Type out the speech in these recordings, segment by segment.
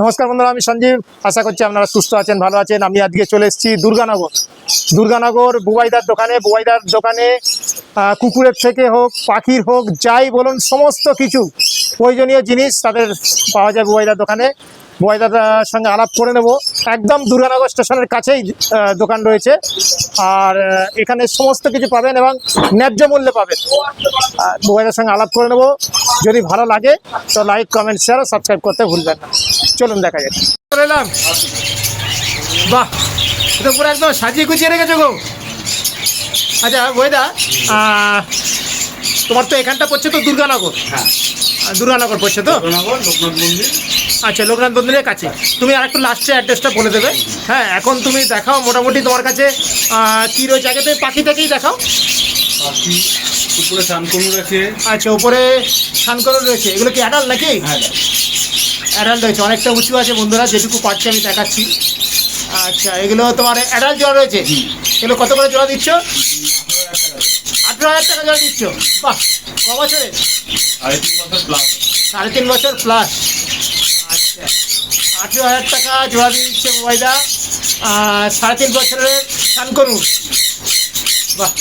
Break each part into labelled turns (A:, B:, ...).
A: নমস্কার বন্ধুরা, আমি সঞ্জীব। আশা করছি আপনারা সুস্থ আছেন, ভালো আছেন। আমি আজকে চলে এসেছি দুর্গানগর বুবাইদার দোকানে কুকুরের থেকে হোক, পাখির হোক, যাই বলুন সমস্ত কিছু প্রয়োজনীয় জিনিস তাদের পাওয়া যায় বুবাইদার দোকানে। বুবাইদার সঙ্গে আলাপ করে নেব। একদম দুর্গানগর স্টেশনের কাছেই দোকান রয়েছে, আর এখানে সমস্ত কিছু পাবেন এবং ন্যায্য মূল্যে পাবেন। বুবাইদার সঙ্গে আলাপ করে নেব। যদি ভালো লাগে তো লাইক, কমেন্ট, শেয়ার ও সাবস্ক্রাইব করতে ভুলবেন না। চলুন দেখা যাক। চলে এলাম। বাহ, এটা পুরো একদম সাজিয়ে গুছিয়ে রেখেছো গো। আচ্ছা বুবাইদা, তোমার তো এখানটা পড়ছে তো দুর্গানগর।
B: হ্যাঁ,
A: দুর্গানগর পড়ছে তো।
B: লোকনাথ মন্দির।
A: আচ্ছা, লোকনাথ মন্দিরের কাছে। তুমি আর একটু লাস্টে অ্যাড্রেসটা বলে দেবে। হ্যাঁ, এখন তুমি দেখাও মোটামুটি তোমার কাছে কী রয়েছে। আগে তুমি পাখি থেকেই দেখাও।
B: পাখি উপরে চানকনু রয়েছে।
A: আচ্ছা, উপরে ছানকরও রয়েছে। এগুলো কি অ্যাডাল্ট নাকি?
B: হ্যাঁ,
A: অ্যাডাল্ট রয়েছে, অনেকটা উঁচু আছে বন্ধুরা, যেটুকু পাচ্ছি আমি দেখাচ্ছি। আচ্ছা, এগুলো তোমার অ্যাডাল্ট জোড়া রয়েছে। এগুলো কত করে জোড়া দিচ্ছ? 18,000 টাকা জোড়া দিচ্ছ। বাহ, ক বছরে?
B: 3.5 বছর প্লাস।
A: 3.5 বছর প্লাস। আচ্ছা, 18,000 টাকা জোড়া দিয়ে দিচ্ছে বুবাইদা। 3.5 বছরের ছানকরু। বাহ,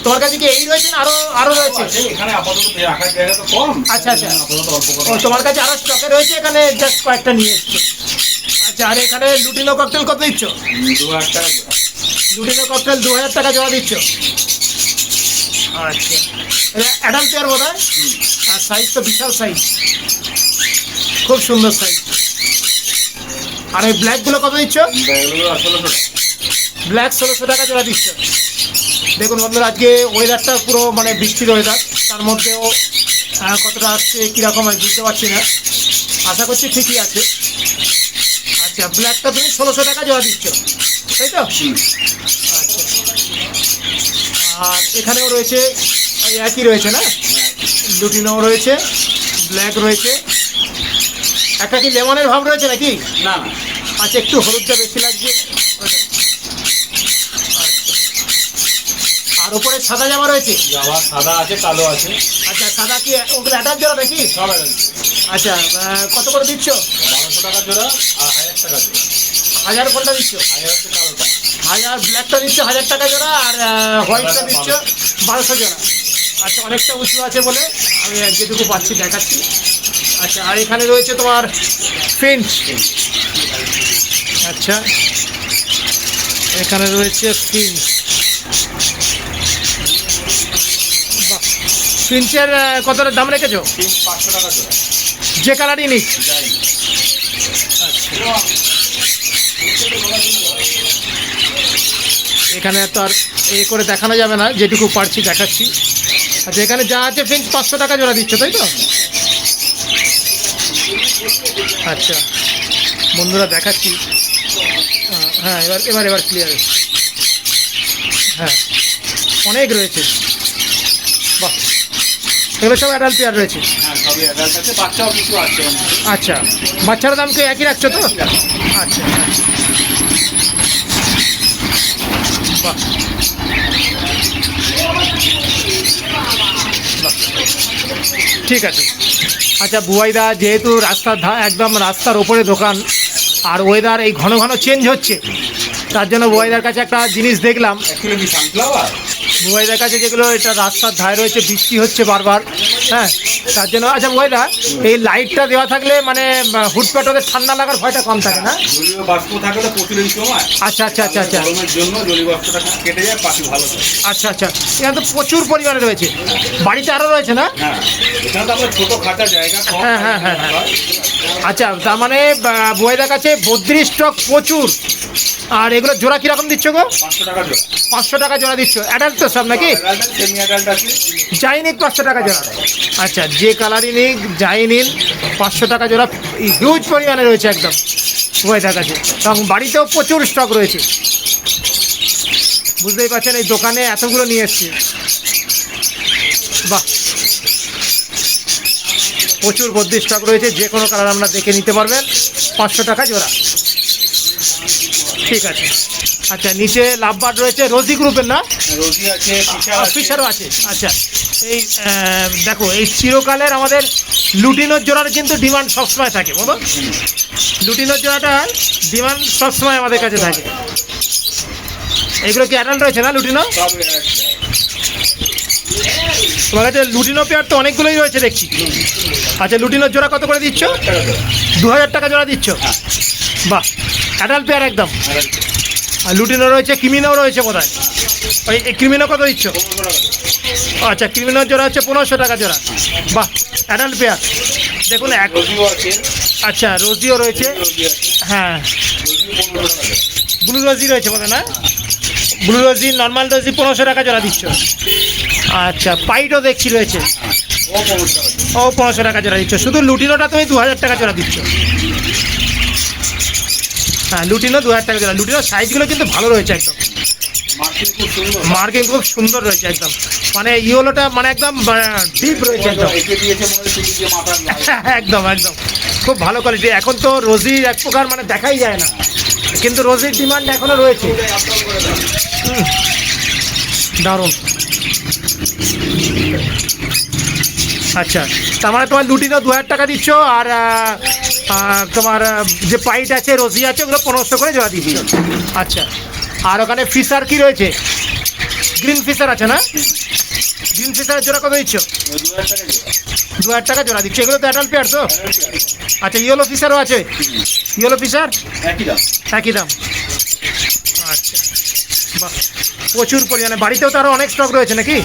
A: তোমার কাছে কি এই রয়েছে না আরো রয়েছে?
B: এখানে আপাতত রাখার জায়গা তো কম।
A: আচ্ছা আচ্ছা,
B: আপাতত অল্প
A: ও
B: করে।
A: তোমার কাছে আরো স্টকে রয়েছে, এখানে জাস্ট কয়েকটা নিয়ে এসছো। আচ্ছা, আর এখানে লুটিনো ককটেল কত দিচ্ছ?
B: 2,000 টাকা জোড়া।
A: লুটিনো ককটেল 2,000 টাকা জোড়া দিচ্ছ। আচ্ছা, অ্যাডাল্ট পেয়ার বোধ হয়। আর সাইজ তো বিশাল সাইজ, খুব সুন্দর সাইজ। আর এই ব্ল্যাকগুলো কত দিচ্ছ?
B: এগুলো 1600 টাকা।
A: ব্ল্যাক 1600 টাকা জোড়া দিচ্ছ। দেখুন বন্ধুরা, আজকে ওয়েদারটা পুরো মানে বৃষ্টির ওয়েদার, তার মধ্যেও কতটা আসছে কীরকম আমি বুঝতে পারছি না। আশা করছি ঠিকই আছে। আচ্ছা, ব্ল্যাকটা তুমি 1600 টাকা জোড়া দিচ্ছ, তাই তো? আচ্ছা, আর এখানেও রয়েছে ওই একই রয়েছে না? লুটিনো রয়েছে, ব্ল্যাক রয়েছে। একটা কি লেমনের ভাব রয়েছে নাকি?
B: না না,
A: আচ্ছা, একটু হলুদটা বেশি লাগছে। আর উপরে সাদা জামা রয়েছে।
B: জামা সাদা আছে, কালো আছে।
A: আচ্ছা, সাদা কি ওগুলো অ্যাটাচ জোড়া নাকি?
B: সব আছে।
A: আচ্ছা, কত করে দিচ্ছ?
B: 1200 টাকা জোড়া আর 1000 টাকা জোড়া।
A: 1000 কোনটা দিচ্ছ?
B: 1000 হচ্ছে কালোটা।
A: 1000 ব্ল্যাকটা দিচ্ছ 1000 টাকা জোড়া, আর হোয়াইটটা দিচ্ছ 1200 জোড়া। আচ্ছা, অনেকটা উঁচু আছে বলে আমি যেটুকু পাচ্ছি দেখাচ্ছি। আচ্ছা, আর এখানে রয়েছে তোমার ফিঞ্চ। আচ্ছা, এখানে রয়েছে ফিঞ্চ। বাহ, ফিঞ্চের কতটা দাম রেখেছো?
B: 500 টাকা জোড়া।
A: যে কালারই নিক।
B: যাই।
A: এখানে তো আর করে দেখানো যাবে না, যেটুকু পারছি দেখাচ্ছি। আচ্ছা, এখানে যা আছে ফিঞ্চ 500 টাকা জোড়া দিচ্ছ, তাই তো? আচ্ছা বন্ধুরা, দেখাচ্ছি। হ্যাঁ, এবার ক্লিয়ার। হ্যাঁ, অনেক রয়েছে। বাহ, এগুলো সব অ্যাডাল্ট পেয়ার রয়েছে।
B: হ্যাঁ, সবই অ্যাডাল্ট আছে, বাচ্চাও কিছু আছে।
A: আচ্ছা, বাচ্চার দাম কি একই রাখছো তো? আচ্ছা, বাহ, ঠিক আছে। আচ্ছা বুবাইদা, যেহেতু রাস্তার একদম রাস্তার ওপরে দোকান, আর ওয়েদার এই ঘন ঘন চেঞ্জ হচ্ছে, তার জন্য বুবাইদার কাছে একটা জিনিস দেখলাম।
B: অ্যাকচুয়ালি সানফ্লাওয়ার
A: বুবাইদার কাছে যেগুলো এটা রাস্তার ধারে রয়েছে, বৃষ্টি হচ্ছে বারবার, হ্যাঁ, তার জন্য। আচ্ছা বুবাইদা, এই লাইটটা দেওয়া থাকলে মানে হুটপাট ওদের ঠান্ডা লাগার ভয়টা কম থাকে না?
B: জলীয় বাষ্প থাকে তো প্রচুর এই সময়।
A: আচ্ছা আচ্ছা আচ্ছা আচ্ছা
B: গরমের জন্য জলীয় বাষ্পটা কেটে যায়, পাখি ভালো থাকে।
A: আচ্ছা আচ্ছা, এখানে তো প্রচুর পরিমাণে রয়েছে। বাড়িতে আরও রয়েছে না?
B: হ্যাঁ, এখানে তো আমরা ছোটো খাঁচা জায়গা কম।
A: হ্যাঁ হ্যাঁ হ্যাঁ হ্যাঁ। আচ্ছা, তার মানে বুবাইদার কাছে বদ্রি স্টক প্রচুর। আর এগুলো জোড়া কীরকম দিচ্ছ গো?
B: 500 টাকা জোড়া।
A: 500 টাকা জোড়া দিচ্ছ। অ্যাডাল্ট তো সব নাকি?
B: সেমি অ্যাডাল্ট আছে।
A: যাই নিক 500 টাকা জোড়া। আচ্ছা, যে কালারই নিক, যাই নিন, 500 টাকা জোড়া। হিউজ পরিমাণে রয়েছে একদম বুবাইদার কাছে, এবং বাড়িতেও প্রচুর স্টক রয়েছে। বুঝতেই পারছেন, এই দোকানে এতগুলো নিয়ে এসছে। বাহ, প্রচুর বদ্রি স্টক রয়েছে, যে কোনো কালার আমরা দেখে নিতে পারবেন। 500 টাকা জোড়া। ঠিক আছে, আচ্ছা, নিচে লাভবার্ড রয়েছে, রোজি গ্রুপের না?
B: রোজি আছে, ফিশার আছে।
A: ফিশারও আছে। আচ্ছা, এই দেখো, এই চিরকালের আমাদের লুটিনোর জোড়ার কিন্তু ডিমান্ড সবসময় থাকে, বলো? লুটিনোর জোড়াটার ডিমান্ড সবসময় আমাদের কাছে থাকে। এগুলো কি অ্যাডাল্ট রয়েছে না লুটিনো?
B: সব একটা।
A: তোমার কাছে লুটিনো পেয়ার তো অনেকগুলোই রয়েছে দেখছি। আচ্ছা, লুটিনোর জোড়া কত করে দিচ্ছ? 2000 টাকা জোড়া দিচ্ছ? বাহ, অ্যাডাল্ট পেয়ার একদম। আর লুটিনো রয়েছে, ক্রিমিনো রয়েছে বোধ হয়। ওই ক্রিমিনো কত দিচ্ছ? আচ্ছা, ক্রিমিনোর জোড়া হচ্ছে 1500 টাকা জোড়া। বাহ, অ্যাডাল্ট পেয়ার। দেখুন
B: রোজিও আছে,
A: আচ্ছা, রোজিও রয়েছে।
B: রোজি আছে,
A: হ্যাঁ,
B: রোজি 1500 টাকা।
A: ব্লু রোজি রয়েছে বোধ হয় না? ব্লু রোজি, নর্মাল রোজি 1500 টাকা জোড়া দিচ্ছ। আচ্ছা, পাইটও দেখছি রয়েছে,
B: ও 1500 টাকা।
A: ও 1500 টাকা জোড়া দিচ্ছ। শুধু লুটিনোটা তুমি 2000 টাকা জোড়া দিচ্ছ। হ্যাঁ, লুটিনো 2000 টাকা জোড়া। লুটিনোর সাইজগুলো কিন্তু ভালো রয়েছে একদম,
B: মার্কিং খুব সুন্দর।
A: মার্কিং খুব সুন্দর রয়েছে একদম। মানে ইয়েলোটা মানে একদম ডিপ রয়েছে একদম।
B: একে দিয়েছে মনে হয় শুধু দিয়ে মাথার লাল।
A: একদম একদম খুব ভালো কোয়ালিটি। এখন তো রোজি এক প্রকার মানে দেখাই যায় না, কিন্তু রোজির ডিমান্ড এখনো রয়েছে। দারুণ। আচ্ছা, তার মানে তোমার লুটিনো 2000 টাকা দিচ্ছ, আর তোমার যে পাইট আছে, রোজি আছে, ওগুলো 1500 করে জোড়া দিচ্ছ। আচ্ছা, আর ওখানে ফিশার কি রয়েছে? গ্রিন ফিশার আছে না? গ্রিন ফিশারের জোড়া কত দিচ্ছ?
B: 2000 টাকা দিয়ে।
A: 2000 টাকা জোড়া দিচ্ছ। এগুলো তো অ্যাডাল্ট পেয়ার তো? আচ্ছা, ইয়েলো ফিশারও আছে? ইয়েলো ফিশার
B: একই দাম।
A: একই দাম। আচ্ছা, বাহ, প্রচুর পরিমাণে। বাড়িতেও তো আরও অনেক স্টক রয়েছে নাকি?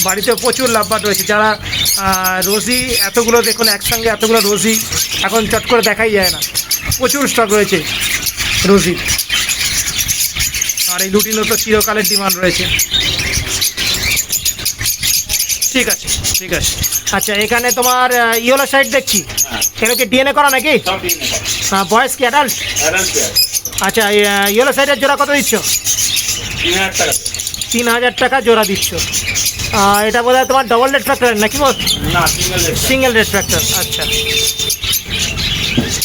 A: বাড়িতেও প্রচুর লাভবাদ রয়েছে। যারা রোজি এতগুলো, দেখুন একসঙ্গে এতগুলো রোজি এখন চট করে দেখাই যায় না। প্রচুর স্টক রয়েছে রোজি। আর এই লুটিনো তো চিরকালের ডিমান্ড রয়েছে। ঠিক আছে, ঠিক আছে। আচ্ছা, এখানে তোমার ইয়েলো সাইড দেখছি, এগুলো কি ডিএনএ করা নাকি?
B: সব দিয়ে নেবো।
A: বয়স কি অ্যাডাল্ট?
B: Adult pair.
A: আচ্ছা, ইয়েলো সাইডের জোড়া কত দিচ্ছ?
B: 3000 টাকা।
A: 3000 টাকা জোড়া দিচ্ছ। এটা বোধ হয় তোমার ডবল রেড ফ্যাক্টর নাকি?
B: না, single rate.
A: Single red factor. আচ্ছা,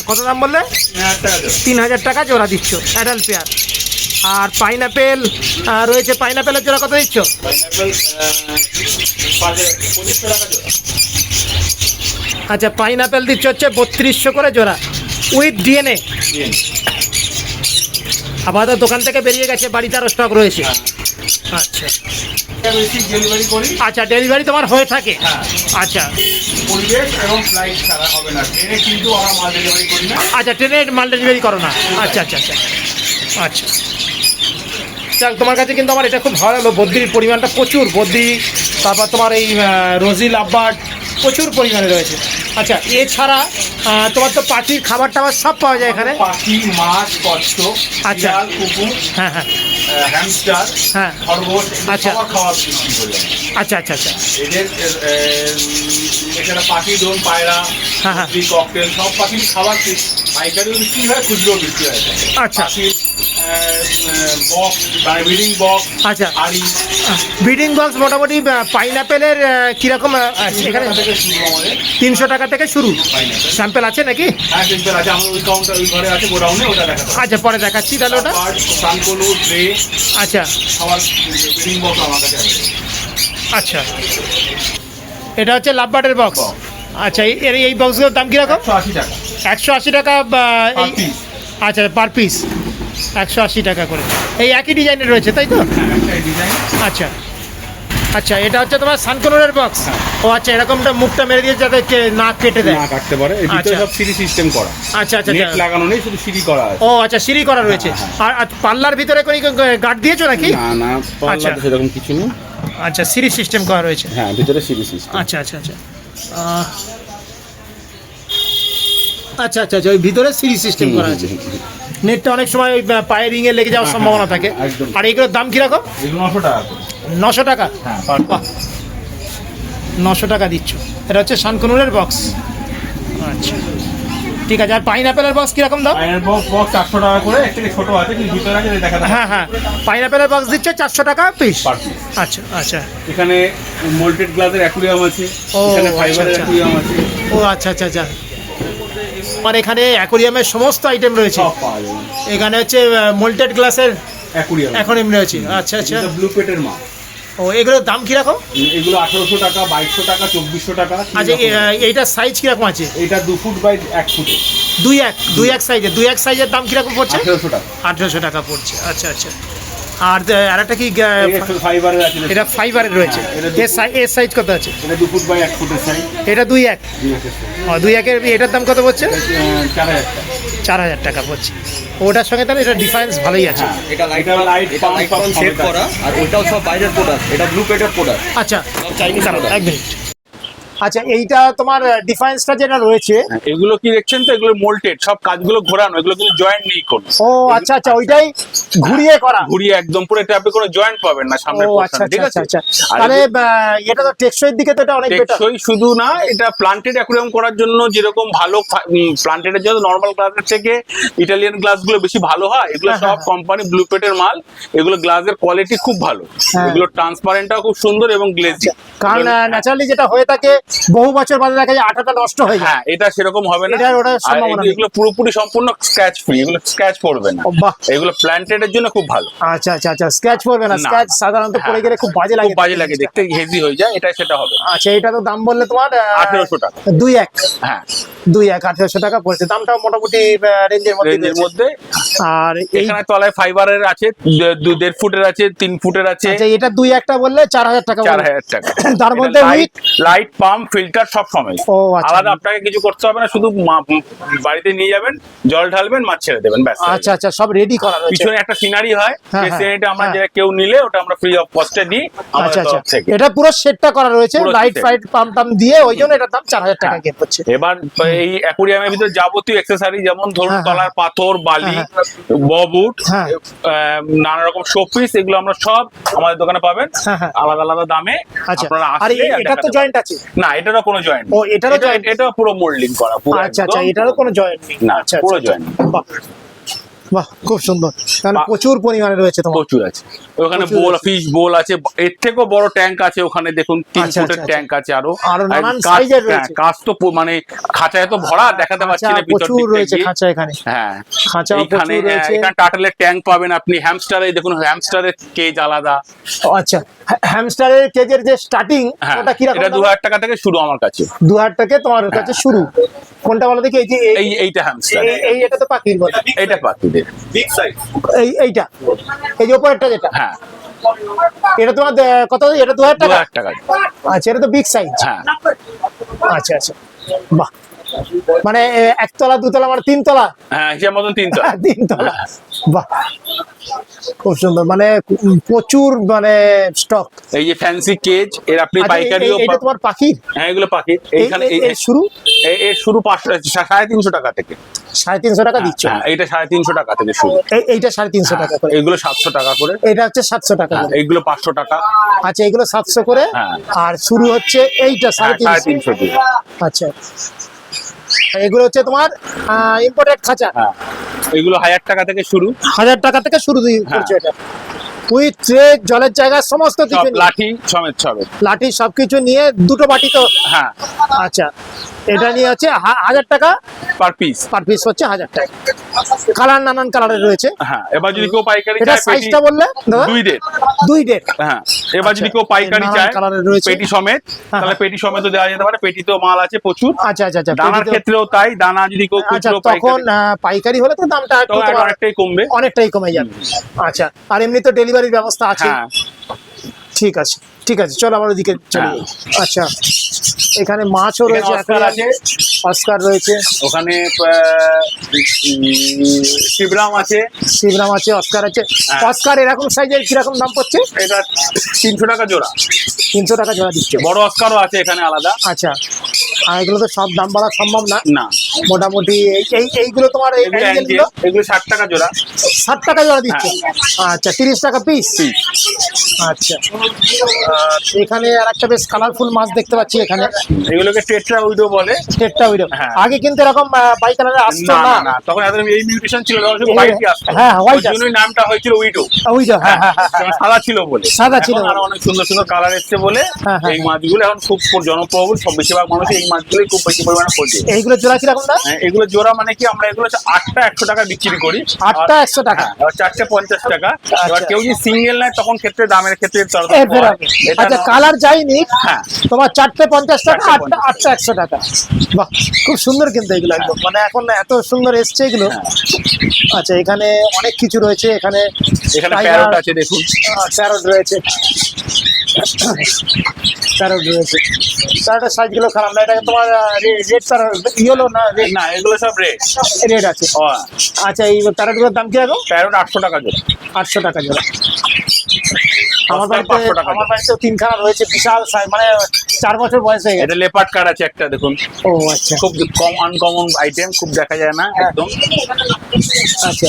A: কত দাম বললে?
B: 3000 টাকা দেবো।
A: 3000 টাকা জোড়া দিচ্ছ, অ্যাডাল্ট পেয়ার। আর পাইনাপেল রয়েছে, পাইনাপেলের জোড়া কত দিচ্ছ?
B: পাইনাপেল 2500 টাকা জোড়া।
A: আচ্ছা, পাইনাপেল দিচ্ছ হচ্ছে 3200 করে জোড়া, উইথ ডিএনএ।
B: দিয়ে নে।
A: আপাতত দোকান থেকে বেরিয়ে গেছে, বাড়িতে আরও স্টক রয়েছে।
B: হ্যাঁ।
A: আচ্ছা
B: এটা বেশি ডেলিভারি করি।
A: আচ্ছা, ডেলিভারি তোমার হয়ে থাকে?
B: হ্যাঁ।
A: আচ্ছা
B: পরিবেশ এবং ফ্লাইট ছাড়া হবে না। ট্রেনে কিন্তু আমরা মাল ডেলিভারি করি না।
A: আচ্ছা, ট্রেনে মাল ডেলিভারি করো না? আচ্ছা আচ্ছা আচ্ছা আচ্ছা। যাক, তোমার কাছে কিন্তু আমার এটা খুব ভালো লাগলো। বদ্রির পরিমাণটা প্রচুর, বদ্রি, তারপর তোমার এই রোজি লাভবার্ড প্রচুর পরিমাণে রয়েছে। আচ্ছা, এছাড়া তোমার তো পাখির খাবার টাবার সব পাওয়া যায় এখানে?
B: পাখি, মাছ, কচ্ছপ,
A: আচ্ছা।
B: শিয়াল, কুকুর,
A: হ্যাঁ হ্যাঁ
B: হ্যামস্টার,
A: হ্যাঁ।
B: খরগোশ,
A: আচ্ছা।
B: সবার খাওয়া বিক্রি করি আমরা।
A: আচ্ছা আচ্ছা আচ্ছা।
B: এদের এখানে পাখি, ডোন, পায়রা,
A: হ্যাঁ, হ্যাঁ।
B: ককটেল, সব পাখির খাবার পাইকারিও বিক্রি হয়, খুচরোও বিক্রি হয়।
A: আচ্ছা।
B: পাখির বক্স, ব্রিডিং বক্স,
A: আচ্ছা।
B: হাড়ি,
A: ব্রিডিং বক্স মোটামুটি পাইনাপেলের কীরকম এখানে?
B: থেকে শুরু আমাদের
A: 300 টাকা থেকে শুরু।
B: পাইনাপেল।
A: স্যাম্পেল আছে নাকি?
B: হ্যাঁ, সিম্পল আছে। আমার ওই কাউন্টার, ওই ঘরে আছে, গোডাউনে, ওটা দেখাতে হবে।
A: আচ্ছা, পরে দেখাচ্ছি তাহলে ওটা।
B: সানকোলু, ট্রে,
A: আচ্ছা
B: সবার ব্রিডিং বক্স আমার কাছে আছে।
A: আচ্ছা, এটা হচ্ছে লাভবার্ডের বক্স। আচ্ছা, এই বক্সগুলোর দাম কীরকম?
B: 180 টাকা
A: 180 টাকা
B: Per
A: এই?
B: piece।
A: আচ্ছা, পার পিস 180 টাকা করে। এই একই ডিজাইনের রয়েছে তাই তো?
B: হ্যাঁ, একটা ডিজাইন।
A: আচ্ছা আচ্ছা, এটা হচ্ছে তোমার সানকোনোরের বক্স।
B: হ্যাঁ।
A: ও আচ্ছা, এরকমটা মুখটা মেরে দিয়ে যাতে না কেটে দেয়।
B: না কাটতে পারে। এর ভিতরে
A: আচ্ছা।
B: সব সিঁড়ি সিস্টেম করা।
A: আচ্ছা আচ্ছা
B: নেট
A: আচ্ছা।
B: লাগানো নেই, শুধু সিঁড়ি করা আছে।
A: ও আচ্ছা, সিঁড়ি করা রয়েছে। আর পাল্লার ভিতরে কোনো গার্ড দিয়েছো নাকি?
B: না না,
A: আচ্ছা।
B: পাল্লা সেরকম কিছু নেই।
A: আচ্ছা, সিঁড়ি সিস্টেম করা রয়েছে।
B: হ্যাঁ, ভিতরে সিঁড়ি সিস্টেম।
A: আচ্ছা আচ্ছা আচ্ছা আচ্ছা আচ্ছা আচ্ছা, ওই ভিতরে সিঁড়ি সিস্টেম করা আছে। নেটটা অনেক সময় ওই পায়ে রিংয়ে লেগে যাওয়ার সম্ভাবনা থাকে।
B: একদম।
A: আর এগুলোর দাম কীরকম?
B: এগুলো 900 টাকা করে।
A: 900 টাকা?
B: হ্যাঁ,
A: বাহ, 900 টাকা দিচ্ছ। এটা হচ্ছে সানকোনোরের বক্স। আচ্ছা, ঠিক আছে। আর পাইনাপেলের বক্স কীরকম দাম?
B: পাইনের বক্স 400 টাকা করে। একটা ছোট আছে, কিন্তু ভিতরে আছে, দেখাতে হবে।
A: হ্যাঁ হ্যাঁ, পাইনাপেলের বক্স দিচ্ছে 400 টাকা পিস।
B: Per piece।
A: আচ্ছা আচ্ছা।
B: এখানে মোল্টেড গ্লাসের অ্যাকুরিয়াম আছে,
A: ও,
B: এখানে
A: আচ্ছা,
B: ফাইবারের
A: আচ্ছা।
B: অ্যাকুরিয়াম আছে।
A: ও আচ্ছা আচ্ছা আচ্ছা। আর এখানে অ্যাকোরিয়ামের সমস্ত আইটেম রয়েছে।
B: সব পাওয়া যাবে।
A: এখানে হচ্ছে মোল্টেড গ্লাসের
B: অ্যাকুরিয়াম।
A: এখন এমনি রয়েছে। আচ্ছা আচ্ছা।
B: ব্লু পেটের মাছ।
A: ও এগুলোর দাম কিরকম?
B: এগুলো 1800 টাকা, 2200 টাকা, 2400 টাকা।
A: আচ্ছা এইটার সাইজ কিরকম আছে?
B: এটা 2 ফুট বাই 1 ফুট।
A: দুই এক সাইজের দাম কিরকম পড়ছে?
B: 1800 টাকা।
A: 1800 টাকা পড়ছে। আচ্ছা আচ্ছা। আর আরেকটা কি
B: ফাইবারের আছে।
A: এটা ফাইবারের রয়েছে। এর সাইজ কত আছে?
B: এটা 2 ফুট বাই 1 ফুটের সাইজ।
A: এটা 2.1। 2.1 এর এটার দাম কত পড়ছে?
B: 4000 টাকা।
A: 4000 টাকা পড়ছে। ওটার সঙ্গে তাহলে এটা ডিফারেন্স ভালোই আছে।
C: এটা লাইট পাম্প সেট করা, আর ওইটাও সব বাইরের প্রোডাক্ট। এটা ব্লু পেটের প্রোডাক্ট,
A: আচ্ছা
C: সব চাইনিজ প্রোডাক্ট।
A: এক মিনিট। আচ্ছা এইটা তোমার ডিফারেন্সটা যেটা রয়েছে,
B: এগুলো কি দেখছেন তো, এগুলো মোল্টেড, সব কাজগুলো ঘোরানো, এগুলো কিন্তু জয়েন্ট নেই কোনো।
A: ও আচ্ছা আচ্ছা, ওইটাই ঘুরিয়ে করা।
B: ঘুরিয়ে একদম পুরো, এটা আপনি কোনো জয়েন্ট পাবেন না সামনের
A: ও
B: পোরশনে,
A: আচ্ছা
B: ঠিক
A: আচ্ছা
B: আছে?
A: আচ্ছা। তাহলে এটা তো টেকসইয়ের দিকে তো এটা অনেক বেটার।
B: টেকসই শুধু না, এটা প্লান্টেড অ্যাকুরিয়াম করার জন্য যেরকম ভালো, প্লান্টেডের জন্য নরমাল গ্লাসের থেকে ইটালিয়ান গ্লাসগুলো বেশি ভালো হয়। এগুলো সব কোম্পানি ব্লু পেটের মাল। এগুলো গ্লাসের কোয়ালিটি খুব ভালো, এগুলো ট্রান্সপারেন্টটাও খুব সুন্দর এবং গ্লেজি।
A: কারণ ন্যাচারালি যেটা হয়ে থাকে বহু বছর বাদে দেখা যায় আঠাটা নষ্ট হয়ে যায়।
B: হ্যাঁ, এটা সেরকম হবে না।
A: এটার ওটার
B: আর
A: সম্ভাবনা নেই।
B: এগুলো পুরোপুরি সম্পূর্ণ স্ক্র্যাচ ফ্রি, এগুলো স্ক্র্যাচ পড়বে না।
A: ও বাহ।
B: এগুলো প্লান্টেড এর জন্য খুব ভালো।
A: আচ্ছা আচ্ছা আচ্ছা, স্ক্র্যাচ পড়বে না।
B: না।
A: স্ক্র্যাচ সাধারণত পড়ে গেলে খুব বাজে লাগে।
B: খুব বাজে লাগে, দেখতে হেভি হয়ে যায়, এটা সেটা হবে না।
A: আচ্ছা এটা তো দাম বললে তোমার
B: 1800 টাকা।
A: 2.1।
B: হ্যাঁ,
A: 2.1 1800 টাকা পড়ছে। দামটা মোটামুটি রেঞ্জের মধ্যে
B: রেঞ্জের
A: রয়েছে।
B: মধ্যে।
A: আর এই
B: এখানে তলায় ফাইবারের আছে, 1.5 ফুটের আছে, 3 ফুটের আছে।
A: আচ্ছা এটা 2.1টা বললে 4000 টাকা বললে।
B: 4000 টাকা।
A: তার মধ্যে
B: লাইট পাম্প ফিল্টার সব সময়
A: ও আচ্ছা।
B: আলাদা, আপনাকে কিছু করতে হবে না, শুধু বাড়িতে নিয়ে যাবেন, জল ঢালবেন, মাছ ছেড়ে দেবেন, ব্যাস।
A: আচ্ছা আচ্ছা, সব রেডি করা রয়েছে।
B: পিছনে একটা সিনারি হয়,
A: হ্যাঁ,
B: সেই
A: হ্যাঁ,
B: সিনারিটা আমরা
A: হ্যাঁ।
B: যে কেউ নিলে ওটা আমরা ফ্রি অফ কস্টে দিই আমাদের
A: আচ্ছা আচ্ছা,
B: তরফ থেকে।
A: এটা পুরো সেটটা করা রয়েছে,
B: পুরো
A: লাইট
B: set।
A: ফাইট পাম্প টাম দিয়ে, ওই জন্য এটার দাম 4000 টাকা
B: হ্যাঁ।
A: কে পড়ছে।
B: এবার এই অ্যাকুরিয়ামের ভিতরে যাবতীয় অ্যাকসেসরি, যেমন ধরুন
A: হ্যাঁ,
B: তলার পাথর, বালি,
A: হ্যাঁ,
B: ববুট,
A: হ্যাঁ।
B: নানা রকম শোপিস, এগুলো আমরা সব আমাদের দোকানে পাবেন
A: হ্যাঁ, হ্যাঁ।
B: আলাদা আলাদা দামে।
A: আচ্ছা,
B: আপনারা
A: আর
B: আসলে
A: এটা তো জয়েন্ট আছে?
B: না, এটারও কোনো জয়েন্ট।
A: ও, এটারও joint?
B: এটা পুরো মোল্ডিং করা পুরো।
A: আচ্ছা আচ্ছা,
B: একদম
A: এটারও কোনো জয়েন্ট নেই?
B: না,
A: আচ্ছা
B: পুরো
A: আচ্ছা,
B: জয়েন্ট।
A: বাহ বাহ, খুব সুন্দর। কারণ
B: বা-
A: প্রচুর পরিমাণে রয়েছে তোমার।
B: প্রচুর আছে ওখানে,
A: প্রচুর
B: বোল,
A: আছে।
B: ফিশ বোল আছে, এর থেকেও বড় ট্যাঙ্ক আছে ওখানে, দেখুন 3
A: আচ্ছা,
B: ফুটের
A: আচ্ছা,
B: ট্যাঙ্ক আছে আরো।
A: আরো নানান
B: কাঁচ-
A: সাইজের
B: হ্যাঁ,
A: রয়েছে।
B: কাঁচ তো মানে খাঁচায় তো ভরা, দেখাতে পাচ্ছি
A: খাঁচা
B: না ভিতর
A: প্রচুর
B: দিকটা
A: রয়েছে,
B: গিয়ে।
A: খাঁচা এখানে।
B: হ্যাঁ,
A: খাঁচাও
B: এইখানে
A: প্রচুর রয়েছে।
B: এখানে টার্টলের ট্যাঙ্ক পাবেন আপনি। হ্যামস্টারে দেখুন, হ্যামস্টারের কেজ আলাদা।
A: ও, আচ্ছা হ্যামস্টারের কেজের যে স্টার্টিং,
B: হ্যাঁ,
A: ওটা কি রকম?
B: এটা 2000 টাকা থেকে শুরু আমার কাছে।
A: 2000 টাকা তোমার কাছে শুরু। কোনটা বলো দেখি? এই যে
B: এইটা হ্যামস্টার,
A: এটা তো পাখির বলে।
B: এটা পাখিদের।
A: এইটা, এই যে উপরেরটা যেটা,
B: হ্যাঁ,
A: এটা তোমার কত? এটা 2000 টাকা।
B: 2000 টাকা।
A: আচ্ছা, এটা তো বিগ সাইজ।
B: হ্যাঁ,
A: আচ্ছা আচ্ছা, বাহ। মানে একতলা, দুতলা, মানে 3 তলা?
B: হ্যাঁ, হিসাব মতন 3 তলা।
A: 3 তলা, বাহ, খুব সুন্দর। মানে প্রচুর মানে স্টক।
B: এই যে ফ্যান্সি কেজ, এর আপনি পাইকারিও
A: এটা তোমার পাখির?
B: হ্যাঁ, এগুলো পাখি। এইখানে
A: এর শুরু
B: এর শুরু 350 টাকা থেকে।
A: 350 টাকা দিচ্ছ?
B: হ্যাঁ, এইটা 350 টাকা থেকে শুরু।
A: এইটা 350 টাকা করে?
B: এইগুলো 700 টাকা করে।
A: এটা হচ্ছে 700 টাকা
B: হ্যাঁ,
A: করে।
B: এইগুলো 500 টাকা।
A: আচ্ছা, এগুলো 700 করে।
B: হ্যাঁ।
A: আর শুরু হচ্ছে এইটা 350।
B: 350 দিয়ে।
A: আচ্ছা, এগুলো হচ্ছে তোমার ইম্পোর্টেড খাঁচা।
B: হ্যাঁ, এইগুলো 1000 টাকা থেকে শুরু।
A: 1000 টাকা থেকে শুরু করছো এটা? উইথ ট্রে, জলের জায়গা, সমস্ত
B: সব
A: কিছু নিয়ে?
B: লাঠি সমেত সব।
A: লাঠি সবকিছু নিয়ে 2টো বাটি তো?
B: হ্যাঁ,
A: আচ্ছা, এটা নিয়ে হচ্ছে 1000 টাকা
B: পার পিস।
A: পার পিস, হচ্ছে 1000 টাকা। কালার নানান কালারের রয়েছে।
B: হ্যাঁ, এবার যদি কেউ পাইকারি
A: এটা
B: চায়,
A: সাইজটা বললে দাদা?
B: 2.5।
A: 2.5।
B: হ্যাঁ, এবার যদি
A: আচ্ছা,
B: কেউ পাইকারি
A: নানান
B: চায়
A: কালারের রয়েছে।
B: পেটি সমেত,
A: হ্যাঁ,
B: তাহলে পেটি সমেত দেওয়া যেতে পারে। পেটিতেও মাল আছে প্রচুর।
A: আচ্ছা আচ্ছা আচ্ছা,
B: দানার
A: পেটিতে-
B: ক্ষেত্রেও তাই, দানা যদি কেউ
A: আচ্ছা,
B: খুচরো
A: তখন
B: পাইকারি,
A: পাইকারি হলে তো দামটা একটু
B: তখন
A: তোমার
B: অনেকটাই কমবে।
A: অনেকটাই কমে যাবে। আচ্ছা, আর এমনি তো ডেলিভারির ব্যবস্থা আছে?
B: হ্যাঁ,
A: ঠিক আছে ঠিক আছে, চলো আমার ওদিকে চলে যাই। আচ্ছা, এখানে মাছও
B: এখানে
A: রয়েছে,
B: অস্কার আছে।
A: অস্কার রয়েছে,
B: ওখানে শিবরাম আছে।
A: শিবরাম আছে, অস্কার আছে।
B: হ্যাঁ।
A: অস্কার এরকম সাইজের কিরকম দাম পড়ছে?
B: এটা 300 টাকা জোড়া।
A: 300 টাকা জোড়া দিচ্ছে?
B: বড় অস্কারও আছে এখানে আলাদা।
A: আচ্ছা, আর এগুলো তো সব দাম বলা সম্ভব না।
B: না,
A: মোটামুটি এইগুলো তোমার এই
B: এগুলো
A: অ্যাঙ্গেলগুলো
B: এগুলো 60 টাকা জোড়া।
A: 60 টাকা জোড়া দিচ্ছে? আচ্ছা, 30 টাকা পিস। আচ্ছা, এখানে আর একটা বেশ কালারফুল মাছ দেখতে পাচ্ছি এখানে,
B: এগুলোকে টেট্রা উইডো বলে।
A: টেট্টা উইডো।
B: হ্যাঁ।
A: আগে কিন্তু এরকম বাই কালারে আসতো
B: না
A: না।
B: না না, তখন এত এই মিউটেশন ছিল, তখন শুধু হোয়াইটই আসতো।
A: হ্যাঁ, white
B: ওই জন্যই নামটা হয়েছিল উইডো।
A: উইডো, হ্যাঁ হ্যাঁ হ্যাঁ।
B: কারণ সাদা ছিল বলে।
A: সাদা ছিল
B: এখন
A: বলে।
B: আরো অনেক সুন্দর সুন্দর কালার এসছে বলে
A: হ্যাঁ, হ্যাঁ।
B: এই মাছগুলো এখন খুব জনপ্রিয়। সব বেশিরভাগ মানুষ এই মাছগুলোই খুব বেশি পরিমাণে খোঁজে।
A: এইগুলো জোড়া কিরকম দাম?
B: এগুলো জোড়া মানে কি, আমরা এগুলো 8টা 100 টাকা বিক্রি করি।
A: 8টা 100 টাকা।
B: হ্যাঁ, এবার 4টে 50 টাকা। এবার কেউ যদি সিঙ্গেল নেয় তখন ক্ষেত্রে দামের ক্ষেত্রে
A: এর হবে। আচ্ছা কালার যায়নি
B: হ্যাঁ
A: তোমার 4টে 50 টাকা,
B: 4টে 50
A: 8টা 100 টাকা। বাহ খুব সুন্দর কিন্তু এগুলো একদম মানে এখন এত সুন্দর এসছে এগুলো।
B: হ্যাঁ।
A: আচ্ছা এখানে অনেক কিছু রয়েছে, এখানে
B: এখানে
A: tiger,
B: প্যারট আছে দেখুন।
A: প্যারট রয়েছে, প্যারট রয়েছে। প্যারটের সাইজগুলো খারাপ না, এটা তোমার রেড প্যারট, ইয়েলো না রেড?
B: না এগুলো সব রেট।
A: রেড আছে। আচ্ছা এই প্যারটগুলোর দাম কি এখন?
B: প্যারট 800 টাকা জোড়া।
A: 800 টাকা জোড়া। আমার
B: বস্তায়
A: বাড়িতে
B: 500 টাকা
A: আমার
B: জোড়া।
A: বাড়িতেও 3খানা রয়েছে, বিশাল সাইজ, মানে 4 বছর বয়স হয়ে গেছে।
B: এটা লেপার্ড কার্ড আছে একটা দেখুন,
A: ও আচ্ছা
B: খুব কম আনকমন আইটেম, খুব দেখা যায় না
A: হ্যাঁ।
B: একদম।
A: আচ্ছা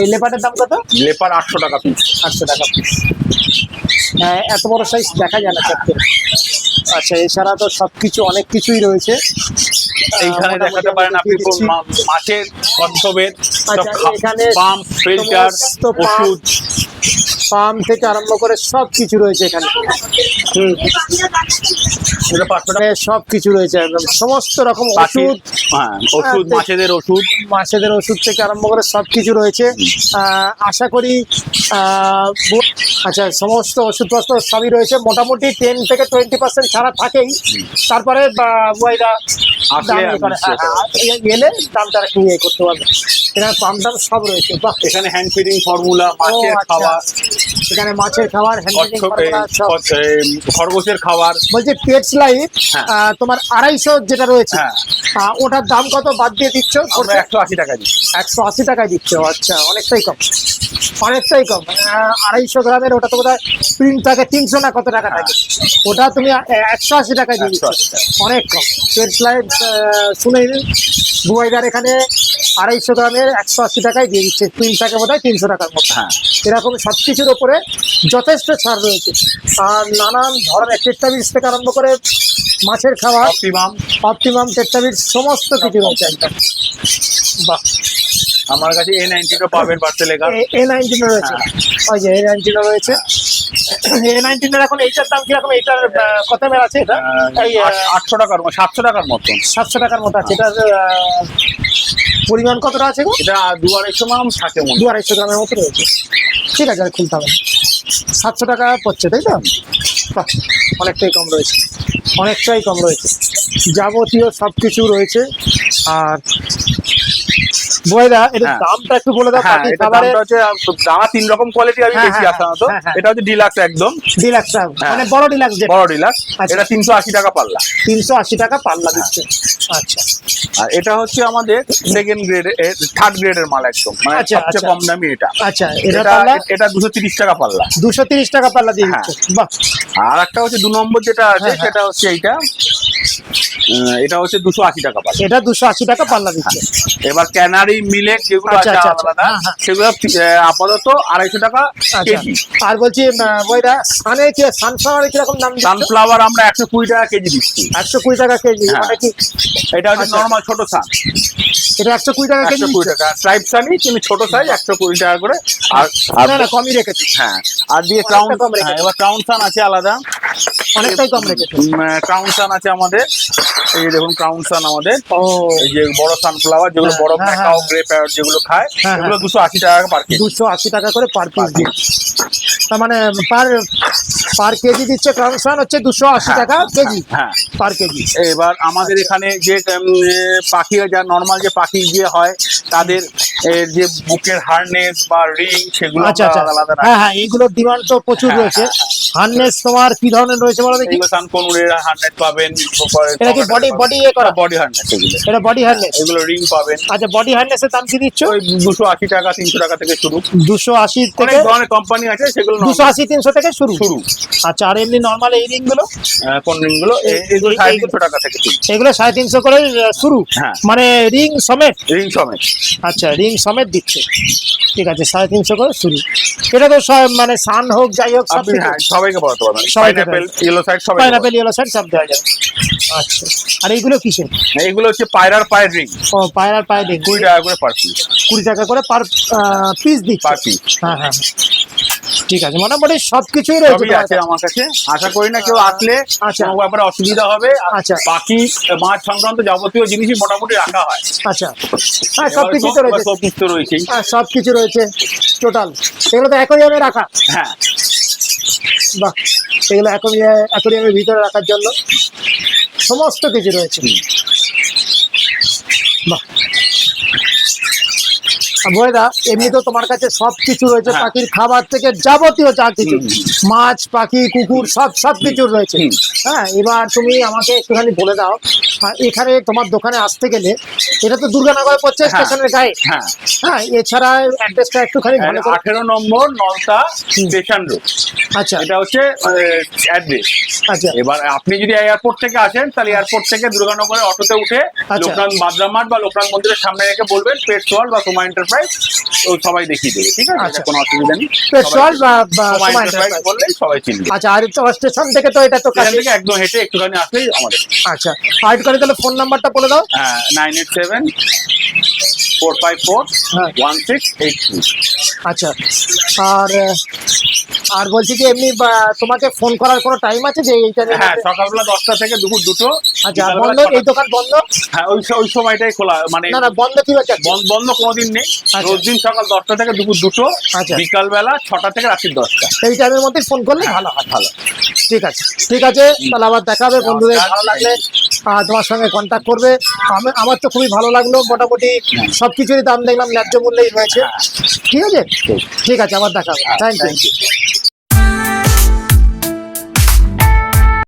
A: এই লেপার্ডের দাম কত?
B: লেপার 800 টাকা পিস।
A: 800 টাকা পিস। হ্যাঁ এত বড় সাইজ দেখা যায় না চারটে। আচ্ছা এছাড়া তো সবকিছু অনেক কিছুই রয়েছে।
B: এইখানে
A: মোটামুটি
B: দেখাতে পারেন
A: আমি
B: আপনি
A: দেখিয়ে দিচ্ছি।
B: মাছের কচ্ছপের
A: আচ্ছা, এখানে
B: পাম্প, ফিল্টার,
A: সমস্ত
B: ওষুধ।
A: পাম্প থেকে আরম্ভ করে সব কিছু রয়েছে এখানে।
B: এটা 500 টাকা।
A: এখানে সব কিছু রয়েছে একদম, সমস্ত রকম
B: পাখির,
A: ওষুধ,
B: হ্যাঁ ওষুধ,
A: হ্যাঁ,
B: মাছেদের ওষুধ।
A: মাছেদের ওষুধ থেকে আরম্ভ করে সব কিছু রয়েছে। আশা করি আচ্ছা সমস্ত ওষুধপত্র সবই রয়েছে, মোটামুটি 10 থেকে 20% ছাড়া থাকেই। তারপরে বইরা
B: আসলে
A: গেলে দামটা একটু ইয়ে করতে পারবে। এখানে পাম্প টাম সব রয়েছে। বাহ
B: এখানে হ্যান্ড ফিডিং ফর্মুলা,
A: ও,
B: মাছের
A: আচ্ছা।
B: খাবার,
A: এখানে মাছের খাবার, হ্যান্ডমেড
B: খরগোশের খাবার।
A: বলছি পেটস লাইফ
B: হ্যাঁ।
A: তোমার 250 যেটা রয়েছে,
B: হ্যাঁ
A: ওটার দাম কত বাদ দিয়ে দিচ্ছ?
B: আমরা 180 টাকা দিই।
A: 180 টাকায় দিচ্ছ। আচ্ছা অনেকটাই কম, অনেকটাই কম। 250 গ্রামের ওটা তো বোধহয় প্রিন্ট থাকে 300 না কত টাকা থাকে, ওটা তুমি 180 টাকায় দিয়ে দিচ্ছ,
B: 180 টাকা।
A: অনেক কম। পেটস লাইফ শুনে নিন, বুবাইদার এখানে 250 গ্রামের 180 টাকায় দিয়ে দিচ্ছে, প্রিন্ট থাকে বোধহয় 300 টাকার মতো।
B: হ্যাঁ
A: এরকম সবকিছুর ওপরে যথেষ্ট ছাড় রয়েছে। আর নানান ধরনের টেট্রাবিটস থেকে আরম্ভ করে মাছের খাবার,
B: অপটিমাম।
A: অপটিমাম, টেট্রাবিটস সমস্ত কিছু রয়েছে একদম। বাহ
B: আমার কাছে A19 পাবেন বাড়তে লেখা।
A: A19 রয়েছে, ওই যে A19 রয়েছে। A19 এর এখন এইটার দাম কিরকম? এইটার কত মেল আছে? এটা এই
B: 800 টাকার 700 টাকার মতো।
A: 700 টাকার মতো আছে। এটার পরিমাণ কতটা আছে গো?
B: এটা 2-250 গ্রাম থাকে মনে হয়।
A: 2-250 গ্রামের মতো রয়েছে। ঠিক আছে আর খুলতে হবে না। 700 টাকা পড়ছে তাই তো? বাহ, অনেকটাই কম রয়েছে, অনেকটাই কম রয়েছে, যাবতীয় সব কিছু রয়েছে। আর বয়দা এর
B: হ্যাঁ।
A: দামটা একটু বলে দাও।
B: হ্যাঁ,
A: পাখি
B: এটা
A: খাবারের
B: দামটা হচ্ছে দানা 3 রকম কোয়ালিটি আমি
A: হ্যাঁ,
B: বেশি
A: হ্যাঁ,
B: আসানত।
A: হ্যাঁ, হ্যাঁ।
B: এটা হচ্ছে ডিলাক্স একদম।
A: ডিলাক্স,
B: হ্যাঁ।
A: মানে বড় ডিলাক্স যেটা,
B: বড় ডিলাক্স।
A: আচ্ছা।
B: এটা 380 টাকা পাল্লা।
A: 380 টাকা পাল্লা দিচ্ছে। আচ্ছা
B: আর এটা হচ্ছে আমাদের সেকেন্ড গ্রেড, থার্ড গ্রেডের মাল একদম, মানে
A: আচ্ছা,
B: সবচেয়ে
A: আচ্ছা।
B: কম দামি এটা।
A: আচ্ছা এটা
B: এটা
A: পাল্লা
B: এটা 230 টাকা পাল্লা।
A: 230 টাকা পাল্লা দিয়ে
B: হ্যাঁ।
A: দিচ্ছে। বাহ
B: আর একটা হচ্ছে 2 নম্বর যেটা আছে
A: হ্যাঁ, হ্যাঁ।
B: সেটা হচ্ছে এইটা, এটা হচ্ছে 280 টাকা পাল্লা।
A: এটা 280 টাকা পাল্লা দিচ্ছে।
B: এবার ক্যানারি মিলেট যেগুলো
A: আচ্ছা,
B: আছে
A: আচ্ছা,
B: আলাদা,
A: হ্যাঁ, হ্যাঁ।
B: সেগুলো আপাতত 250 টাকা
A: আচ্ছা
B: কেজি।
A: আর বলছি বইটা সানফ্লাওয়ারের কিরকম দাম দিচ্ছে?
B: সানফ্লাওয়ার আমরা 120 টাকা কেজি দিচ্ছি।
A: 120 টাকা কেজি,
B: হ্যাঁ।
A: মানে কি
B: এটা হচ্ছে
A: আচ্ছা।
B: নরমাল ছোট সান,
A: এটা 120 টাকা কেজি
B: 120 টাকা। স্ট্রাইপ সানি তুমি ছোট সাইজ 120 টাকা করে। আর
A: না না কমই রেখেছি,
B: হ্যাঁ, আর দিয়ে
A: অনেকটা
B: ক্রাউন,
A: কম রেখেছে।
B: এবার ক্রাউন সান আছে আলাদা,
A: অনেকটাই কম রেখেছি।
B: ক্রাউন সান আছে আমাদের। এই যে দেখুন ক্রাউন সান আমাদের,
A: ও
B: এই যে বড় সানফ্লাওয়ার যেগুলো
A: হ্যাঁ,
B: বড়
A: হ্যাঁ,
B: ম্যাকাও
A: হ্যাঁ।
B: গ্রে প্যারট যেগুলো খায়,
A: হ্যাঁ,
B: এগুলো
A: হ্যাঁ।
B: 280 টাকা পার কেজি।
A: 280 টাকা করে পার পিস দিচ্ছে। তার মানে পার কেজি দিচ্ছে ক্রাউনসান হচ্ছে 280
B: হ্যাঁ,
A: টাকা কেজি
B: হ্যাঁ।
A: পার কেজি।
B: এবার আমাদের এখানে যে পাখি, যা নর্মাল যে পাখি যে হয় তাদের যে বুকের হারনেস বা রিং, সেগুলো
A: আচ্ছা
B: আমরা
A: আচ্ছা
B: আলাদা রাখি।
A: হ্যাঁ হ্যাঁ এইগুলোর ডিমান্ড তো প্রচুর
B: হ্যাঁ,
A: রয়েছে। হার্নেস তোমার কি ধরনের রয়েছে বলো দেখি?
B: এগুলো সানকনুরের হারনেস পাবেন।
A: এটা কি বডি করা?
B: বডি হারনেস এগুলো।
A: এটা বডি হার্নেস।
B: এগুলো রিং পাবেন।
A: আচ্ছা বডি হার্নেসের দাম কি দিচ্ছ?
B: ওই 280 টাকা 300 টাকা থেকে শুরু।
A: 280
B: অনেক
A: থেকে
B: ধরনের কোম্পানি আছে, সেগুলো
A: 280 300 থেকে শুরু।
B: শুরু।
A: আচ্ছা আর এমনি নরমাল এই রিং গুলো?
B: কোন রিং গুলো? এগুলো 350 টাকা থেকে শুরু।
A: এগুলো 350 করে শুরু,
B: হ্যাঁ।
A: মানে রিং সমেত?
B: রিং সমেত।
A: আচ্ছা রিং সমেত দিচ্ছে, ঠিক আছে 350 করে শুরু। এটা তো মানে সান হোক যাই হোক সব
B: আপনি হ্যাঁ সবাইকে বলতে পারবেন।
A: সবাইকে
B: পাইনাপেল, ইয়েলো সাইড সবাই।
A: পাইনাপেল ইয়েলো সাইড সব দেওয়া যাবে। আচ্ছা আর এইগুলো কিসের?
B: এগুলো হচ্ছে পায়রার পায়ের রিং,
A: ও পায়রার পায়ে রিং
B: 20 টাকা করে পার পিস।
A: 20 টাকা করে পার পিস দিচ্ছে।
B: Per piece.
A: হ্যাঁ হ্যাঁ ঠিক আছে, মোটামুটি সবকিছুই রয়েছে
B: সবই
A: তোমার
B: আছে
A: কাছে।
B: আমার কাছে। আশা করি না কেউ আসলে
A: আচ্ছা।
B: কোনো ব্যাপারে অসুবিধা হবে। আর
A: আচ্ছা।
B: বাকি মাছ সংক্রান্ত যাবতীয় জিনিসই মোটামুটি রাখা হয়।
A: আচ্ছা, হ্যাঁ সবকিছু তো রয়েছে,
B: সব কিছু তো রয়েছেই।
A: হ্যাঁ সবকিছু রয়েছে টোটাল। এগুলো তো অ্যাকোরিয়ামে রাখা,
B: হ্যাঁ,
A: বাহ, এগুলো অ্যাকোরিয়ামের ভিতরে রাখার জন্য সমস্ত কিছু রয়েছে। বাহ, বয়দা এমনি তো তোমার কাছে সবকিছু রয়েছে,
B: হ্যাঁ।
A: পাখির খাবার থেকে যাবতীয় যা কিছু, মাছ পাখি কুকুর সবকিছু রয়েছে।
B: হুম।
A: হ্যাঁ, এবার তুমি আমাকে একটুখানি বলে দাও, এখানে তোমার দোকানে আসতে গেলে, এটা তো দুর্গানগরে পড়ছে
B: হ্যাঁ।
A: স্টেশনের গায়ে,
B: হ্যাঁ,
A: হ্যাঁ, এছাড়া অ্যাড্রেসটা একটুখানি ভালো করে।
B: 18 নম্বর নলতা স্টেশন রোড,
A: আচ্ছা
B: এটা হচ্ছে অ্যাড্রেস।
A: আচ্ছা
B: এবার আপনি যদি এয়ারপোর্ট থেকে আসেন, তাহলে এয়ারপোর্ট থেকে দুর্গানগরের অটোতে উঠে
A: আচ্ছা।
B: লোকনাথ বাদরাম মাঠ বা লোকনাথ মন্দিরের সামনে রেখে বলবেন পেটস ওয়ার্ল্ড বা সোমা এন্টারপ্রাইজ, ও সবাই দেখিয়ে দেবে। ঠিক আছে,
A: আচ্ছা।
B: এটা কোনো অসুবিধা নেই।
A: পেটস ওয়ার্ল্ড বা
B: সোমা
A: সোমা
B: এন্টারপ্রাইজ
A: এন্টারপ্রাইজ।
B: বললেই সবাই চিনবে।
A: আচ্ছা, আর তো স্টেশন থেকে তো এটা তো
B: এখান
A: কাছে।
B: থেকে একদম হেঁটে একটুখানি আসলেই আমাদের।
A: আচ্ছা, আর করে তাহলে ফোন নাম্বারটা বলে দাও।
B: 987-454-1682।
A: আচ্ছা, আর আর বলছি যে এমনি তোমাকে ফোন করার কোনো টাইম আছে যে এইটা নিয়ে?
B: হ্যাঁ, সকালবেলা 10টা থেকে দুপুর 2টো।
A: আচ্ছা, আর
B: বিকালবেলা
A: বন্ধ,
B: 6টা।
A: এই দোকান বন্ধ?
B: হ্যাঁ, ওই সময়টাই খোলা, মানে
A: না না, বন্ধ কি হচ্ছে?
B: বন্ধ কোনোদিন নেই।
A: আচ্ছা।
B: রোজ দিন সকাল 10টা থেকে দুপুর 2টো,
A: আচ্ছা।
B: বিকালবেলা 6টা থেকে রাত্রি 10টা।
A: এই টাইমের মধ্যে ফোন করলে ভালো হয়।
B: ভালো।
A: ঠিক আছে, ঠিক আছে, তাহলে আবার দেখা হবে বন্ধুদের। ভালো লাগলে তোমার সঙ্গে কন্ট্যাক্ট করবে। আমার তো খুবই ভালো লাগলো, মোটামুটি সবকিছুরই দাম দেখলাম ন্যায্য মূল্যেই রয়েছে। ঠিক আছে, ঠিক আছে, আবার দেখা হবে। Thank you.